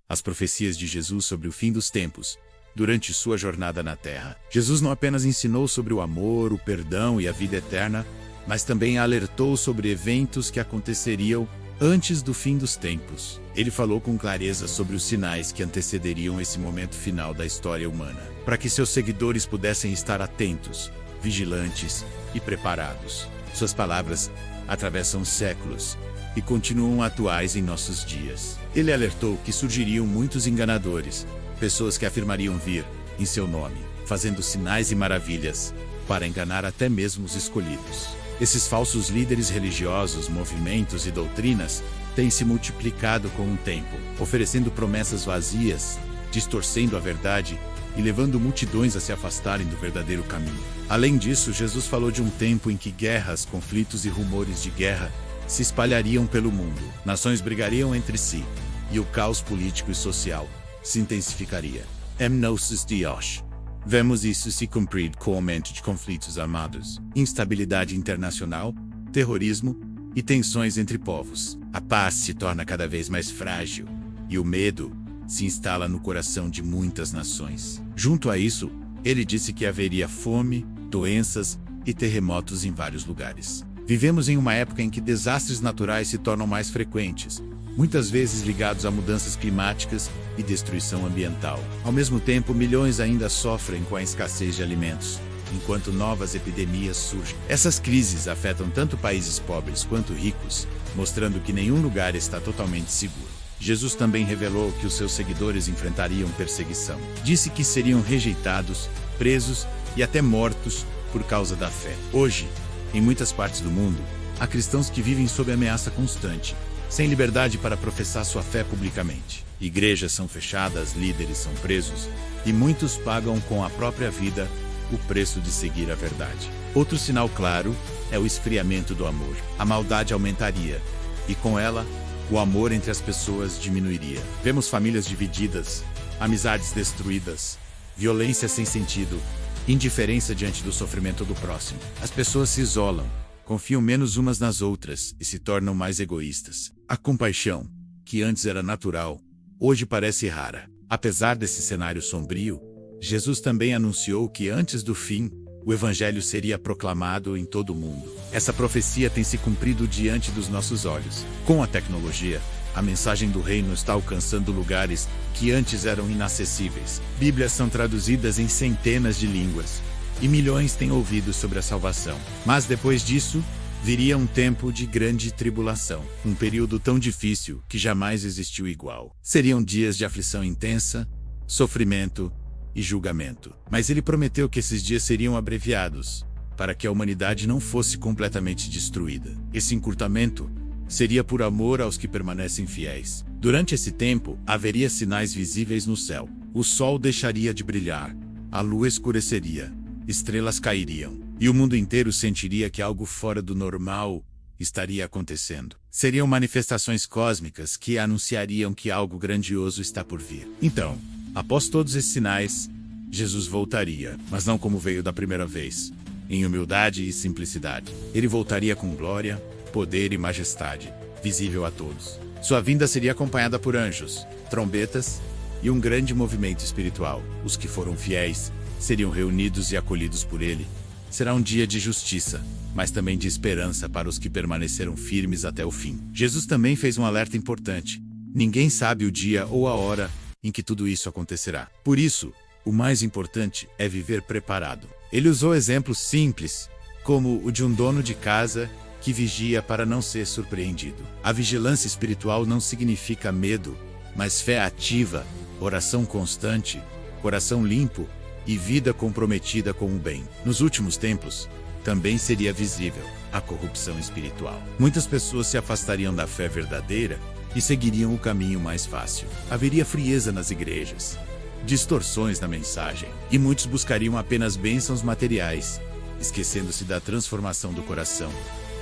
as profecias de Jesus sobre o fim dos tempos, durante sua jornada na Terra. Jesus não apenas ensinou sobre o amor, o perdão e a vida eterna, mas também alertou sobre eventos que aconteceriam antes do fim dos tempos. Ele falou com clareza sobre os sinais que antecederiam esse momento final da história humana, para que seus seguidores pudessem estar atentos, vigilantes e preparados. Suas palavras atravessam séculos e continuam atuais em nossos dias. Ele alertou que surgiriam muitos enganadores, pessoas que afirmariam vir em seu nome, fazendo sinais e maravilhas para enganar até mesmo os escolhidos. Esses falsos líderes religiosos, movimentos e doutrinas têm se multiplicado com o tempo, oferecendo promessas vazias, distorcendo a verdade e levando multidões a se afastarem do verdadeiro caminho. Além disso, Jesus falou de um tempo em que guerras, conflitos e rumores de guerra se espalhariam pelo mundo. Nações brigariam entre si e o caos político e social se intensificaria. Nossos dias. Vemos isso se cumprir com o aumento de conflitos armados, instabilidade internacional, terrorismo e tensões entre povos. A paz se torna cada vez mais frágil e o medo se instala no coração de muitas nações. Junto a isso, ele disse que haveria fome, doenças e terremotos em vários lugares. Vivemos em uma época em que desastres naturais se tornam mais frequentes, muitas vezes ligados a mudanças climáticas e destruição ambiental. Ao mesmo tempo, milhões ainda sofrem com a escassez de alimentos, enquanto novas epidemias surgem. Essas crises afetam tanto países pobres quanto ricos, mostrando que nenhum lugar está totalmente seguro. Jesus também revelou que os seus seguidores enfrentariam perseguição. Disse que seriam rejeitados, presos e até mortos por causa da fé. Hoje, em muitas partes do mundo, há cristãos que vivem sob ameaça constante, sem liberdade para professar sua fé publicamente. Igrejas são fechadas, líderes são presos, e muitos pagam com a própria vida o preço de seguir a verdade. Outro sinal claro é o esfriamento do amor. A maldade aumentaria, e com ela, o amor entre as pessoas diminuiria. Vemos famílias divididas, amizades destruídas, violência sem sentido, indiferença diante do sofrimento do próximo. As pessoas se isolam, confiam menos umas nas outras e se tornam mais egoístas. A compaixão, que antes era natural, hoje parece rara. Apesar desse cenário sombrio, Jesus também anunciou que antes do fim, o Evangelho seria proclamado em todo o mundo. Essa profecia tem se cumprido diante dos nossos olhos. Com a tecnologia, a mensagem do reino está alcançando lugares que antes eram inacessíveis. Bíblias são traduzidas em centenas de línguas, e milhões têm ouvido sobre a salvação. Mas depois disso, viria um tempo de grande tribulação, um período tão difícil que jamais existiu igual. Seriam dias de aflição intensa, sofrimento e julgamento. Mas ele prometeu que esses dias seriam abreviados, para que a humanidade não fosse completamente destruída. Esse encurtamento seria por amor aos que permanecem fiéis. Durante esse tempo, haveria sinais visíveis no céu. O sol deixaria de brilhar, a lua escureceria, estrelas cairiam, e o mundo inteiro sentiria que algo fora do normal estaria acontecendo. Seriam manifestações cósmicas que anunciariam que algo grandioso está por vir. Então, após todos esses sinais, Jesus voltaria, mas não como veio da primeira vez, em humildade e simplicidade. Ele voltaria com glória, poder e majestade, visível a todos. Sua vinda seria acompanhada por anjos, trombetas e um grande movimento espiritual. Os que foram fiéis seriam reunidos e acolhidos por ele. Será um dia de justiça, mas também de esperança para os que permaneceram firmes até o fim. Jesus também fez um alerta importante. Ninguém sabe o dia ou a hora em que tudo isso acontecerá. Por isso, o mais importante é viver preparado. Ele usou exemplos simples, como o de um dono de casa que vigia para não ser surpreendido. A vigilância espiritual não significa medo, mas fé ativa, oração constante, coração limpo e vida comprometida com o bem. Nos últimos tempos, também seria visível a corrupção espiritual. Muitas pessoas se afastariam da fé verdadeira e seguiriam o caminho mais fácil. Haveria frieza nas igrejas, distorções na mensagem, e muitos buscariam apenas bênçãos materiais, esquecendo-se da transformação do coração.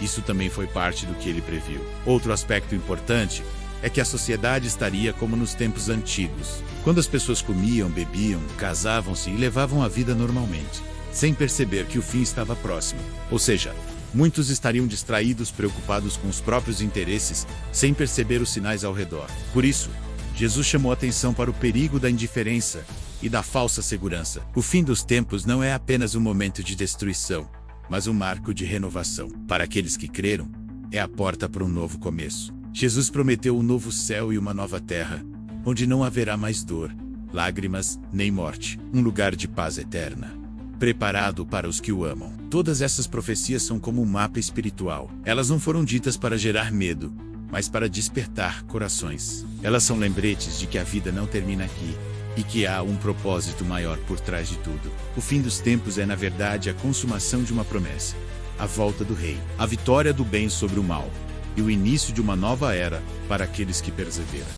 Isso também foi parte do que ele previu. Outro aspecto importante é que a sociedade estaria como nos tempos antigos, quando as pessoas comiam, bebiam, casavam-se e levavam a vida normalmente, sem perceber que o fim estava próximo. Ou seja, muitos estariam distraídos, preocupados com os próprios interesses, sem perceber os sinais ao redor. Por isso, Jesus chamou atenção para o perigo da indiferença e da falsa segurança. O fim dos tempos não é apenas um momento de destruição, mas um marco de renovação. Para aqueles que creram, é a porta para um novo começo. Jesus prometeu um novo céu e uma nova terra, onde não haverá mais dor, lágrimas, nem morte. Um lugar de paz eterna, preparado para os que o amam. Todas essas profecias são como um mapa espiritual. Elas não foram ditas para gerar medo, mas para despertar corações. Elas são lembretes de que a vida não termina aqui, e que há um propósito maior por trás de tudo. O fim dos tempos é, na verdade, a consumação de uma promessa, a volta do Rei, a vitória do bem sobre o mal, e o início de uma nova era para aqueles que perseveram.